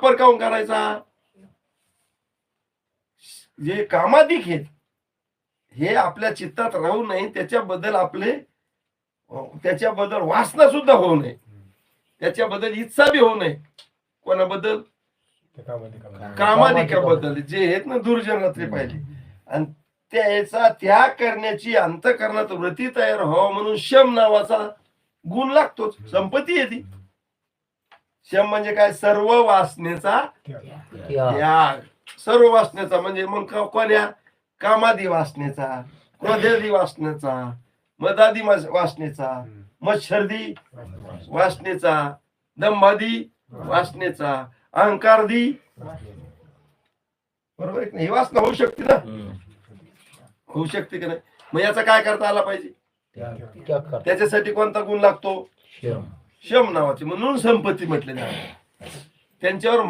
वापर काऊन करायचा? जे कामाधिक आहेत हे आपल्या चित्तात राहू नये, त्याच्याबद्दल वासना सुद्धा होऊ नये, त्याच्याबद्दल इच्छा बी होऊ नये. कोणाबद्दल? कामाधिकाबद्दल. जे आहेत ना दुर्जनातले पाहिजे. आणि त्याचा त्याग करण्याची अंतःकरणात वृत्ती तयार व्हावं म्हणून शम नावाचा गुण लागतोच. संपत्ती आहे ती. शम म्हणजे काय? सर्व वासनेचा त्याग. सर्व वासनेचा म्हणजे मग कोण्या? कामादी वासनेचा, क्रोधादी वासनेचा, मदादी वासनेचा, मत्सर्दी वासनेचा, दंभादी वासनेचा, अहंकारदी. बरोबर आहे? ही वासना होऊ शकते ना? होऊ शकते की नाही? मग याचा काय करता आला पाहिजे? त्याच्यासाठी कोणता गुण लागतो? शम नावाचे. म्हणून संपत्ती म्हटले जाते. त्यांच्यावर